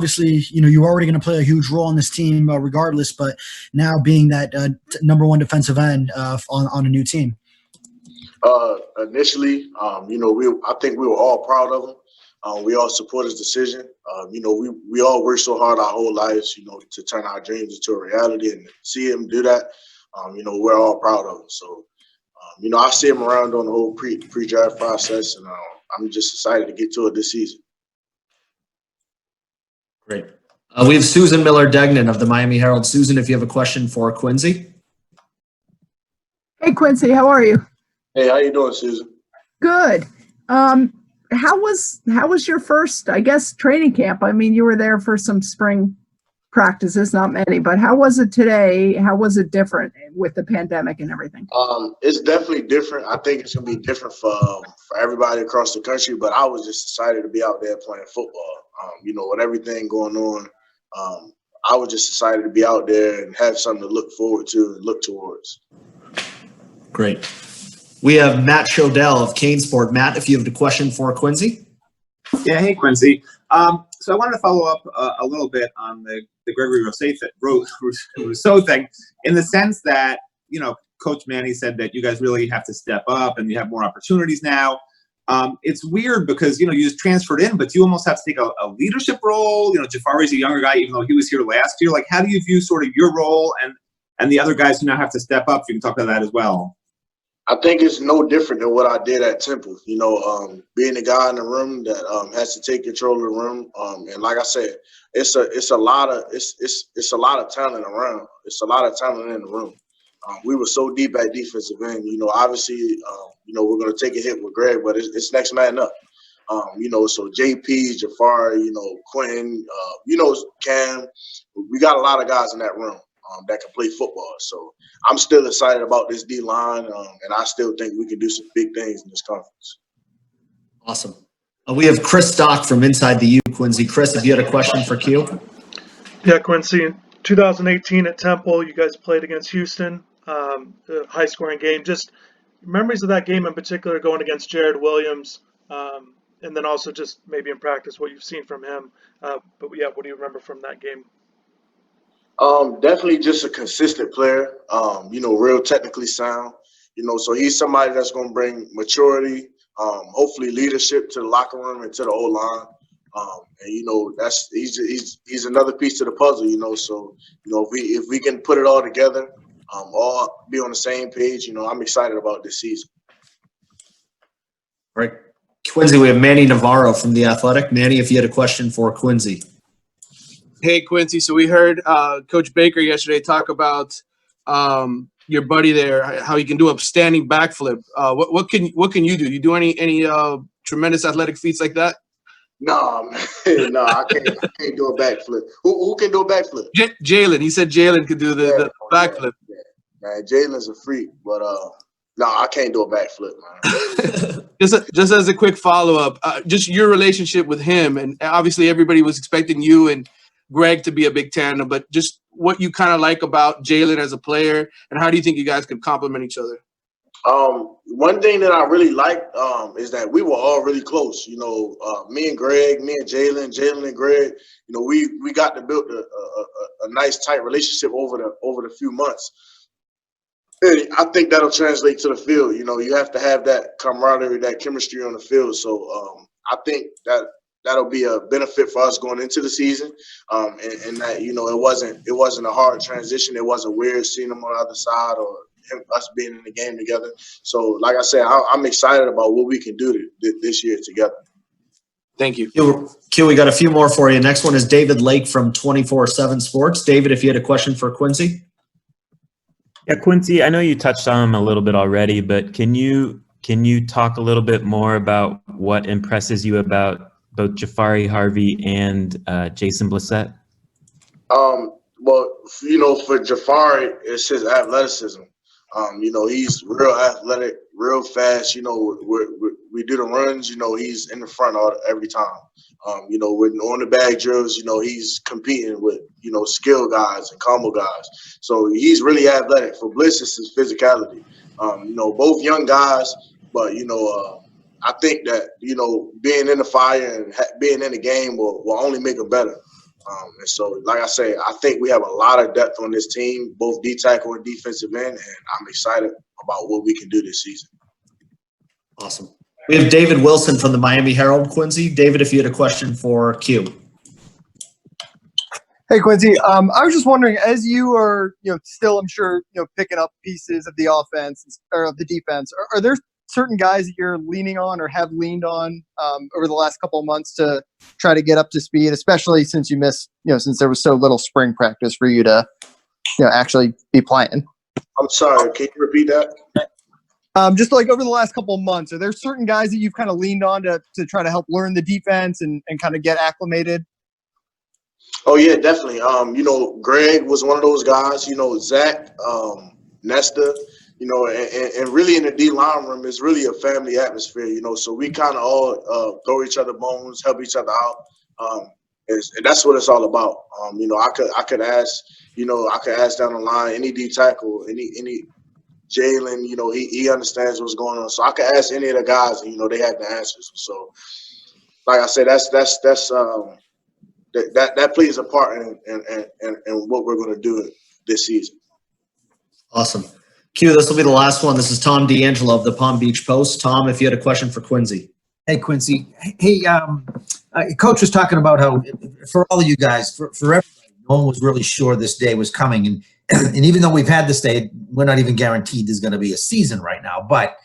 obviously, you're already going to play a huge role in this team regardless, but now being that number one defensive end on a new team? Initially, I think we were all proud of him. We all support his decision. We all worked so hard our whole lives, to turn our dreams into a reality, and see him do that. We're all proud of him. So, I see him around on the whole pre-draft process, and I'm just excited to get to it this season. Great. We have Susan Miller-Degnan of the Miami Herald. Susan, if you have a question for Quincy. Hey, Quincy, how are you? Hey, how you doing, Susan? Good. How was your first, I guess, training camp? I mean, you were there for some spring practices, not many, but how was it today? How was it different with the pandemic and everything? It's definitely different. I think it's gonna be different for everybody across the country, but I was just excited to be out there playing football. With everything going on, I was just excited to be out there and have something to look forward to and look towards. Great. We have Matt Shodell of Kane Sport. Matt, if you have a question for Quincy. Yeah, hey, Quincy. So I wanted to follow up a little bit on the Gregory Rousseau thing, in the sense that, Coach Manny said that you guys really have to step up and you have more opportunities now. It's weird because, you just transferred in, but you almost have to take a leadership role. Jafari's a younger guy, even though he was here last year. Like, how do you view sort of your role and the other guys who now have to step up? If you can talk about that as well. I think it's no different than what I did at Temple. Being the guy in the room that has to take control of the room. And like I said, it's a lot of talent around. It's a lot of talent in the room. We were so deep at defensive end. Obviously, we're going to take a hit with Greg, but it's next man up. So JP, Jafari, Quentin, Cam. We got a lot of guys in that room that can play football. So I'm still excited about this D-line, and I still think we can do some big things in this conference. Awesome. We have Chris Stock from InsideTheU, Quincy. Chris, if you had a question for Q. Yeah, Quincy, in 2018 at Temple, you guys played against Houston, a high-scoring game. Just memories of that game in particular, going against Jared Williams, and then also just maybe in practice what you've seen from him. But yeah, what do you remember from that game? Definitely just a consistent player, real technically sound, so he's somebody that's going to bring maturity, hopefully leadership to the locker room and to the O-line. And, he's another piece to the puzzle, so, if we can put it all together, all be on the same page, I'm excited about this season. All right. Quincy, we have Manny Navarro from The Athletic. Manny, if you had a question for Quincy. Hey, Quincy. So we heard Coach Baker yesterday talk about your buddy there, how he can do upstanding backflip. What can you do? You do any tremendous athletic feats like that? No, man. No, I can't do a backflip. Who can do a backflip? Jalen. He said Jalen could do the backflip. Yeah. Man, Jalen's a freak, but no, I can't do a backflip, man. Just as a quick follow-up, just your relationship with him, and obviously everybody was expecting you and Greg to be a big tandem, but just what you kind of like about Jalen as a player, and how do you think you guys could complement each other? One thing that I really like is that we were all really close. Me and Greg, me and Jalen and Greg. We got to build a nice tight relationship over the few months. And I think that'll translate to the field. You have to have that camaraderie, that chemistry on the field. So I think that'll be a benefit for us going into the season, and that it wasn't a hard transition. It wasn't weird seeing him on the other side or us being in the game together. So, like I said, I'm excited about what we can do this year together. Thank you. Q, we got a few more for you. Next one is David Lake from 24/7 Sports. David, if you had a question for Quincy. Yeah, Quincy, I know you touched on him a little bit already, but can you talk a little bit more about what impresses you about both Jafari Harvey and Jason Blissett? Well, for Jafari, it's his athleticism. He's real athletic, real fast. We do the runs. He's in the front every time. With on the bag drills, he's competing with skill guys and combo guys. So he's really athletic. For Bliss, it's his physicality. Both young guys, but I think that being in the fire and being in the game will only make them better. And so, like I say, I think we have a lot of depth on this team, both D tackle and defensive end, and I'm excited about what we can do this season. Awesome. We have David Wilson from the Miami Herald, Quincy. David, if you had a question for Q. Hey, Quincy. I was just wondering, as you are, still, I'm sure, picking up pieces of the offense or of the defense, are there certain guys that you're leaning on or have leaned on over the last couple of months to try to get up to speed, especially since you missed, since there was so little spring practice for you to, actually be playing? I'm sorry. Can you repeat that? Just like over the last couple of months, are there certain guys that you've kind of leaned on to try to help learn the defense and kind of get acclimated? Oh yeah, definitely. Greg was one of those guys. Zach, Nesta. And really in the D line room, it's really a family atmosphere. So we kind of all throw each other bones, help each other out. And that's what it's all about. I could ask down the line any D tackle, any Jalen. He understands what's going on. So I could ask any of the guys, and they have the answers. So, like I said, that plays a part in what we're going to do this season. Awesome. Q, this will be the last one. This is Tom D'Angelo of the Palm Beach Post. Tom, if you had a question for Quincy. Hey, Quincy. Hey, Coach was talking about how for all of you guys, for everybody, no one was really sure this day was coming. And even though we've had this day, we're not even guaranteed there's going to be a season right now. But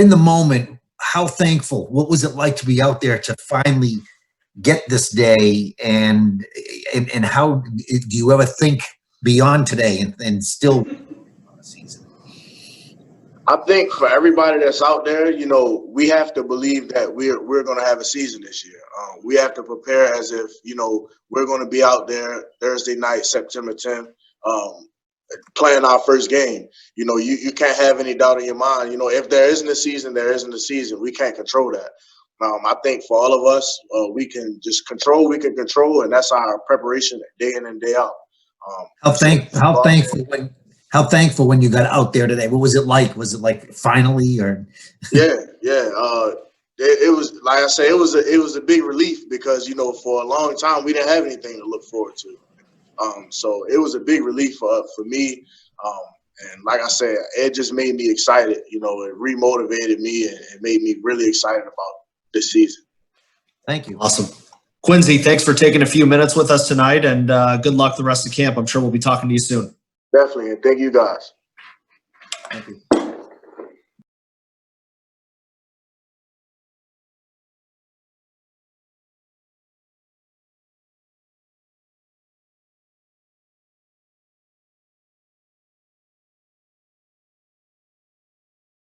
in the moment, how thankful, what was it like to be out there to finally get this day? And how do you ever think beyond today and still season? I think for everybody that's out there, we have to believe that we're going to have a season this year. We have to prepare as if, we're going to be out there Thursday night, September 10th, playing our first game. You can't have any doubt in your mind. If there isn't a season, there isn't a season. We can't control that. I think for all of us, we can just control. We can control, and that's our preparation day in and day out. How thankful when you got out there today? What was it like? Was it like finally, or? Yeah. It was, like I say, it was a big relief because for a long time we didn't have anything to look forward to. So it was a big relief for me. And like I said, it just made me excited. It remotivated me and it made me really excited about this season. Thank you. Awesome. Quincy, thanks for taking a few minutes with us tonight, and good luck the rest of camp. I'm sure we'll be talking to you soon. Definitely, and thank you guys. Thank you.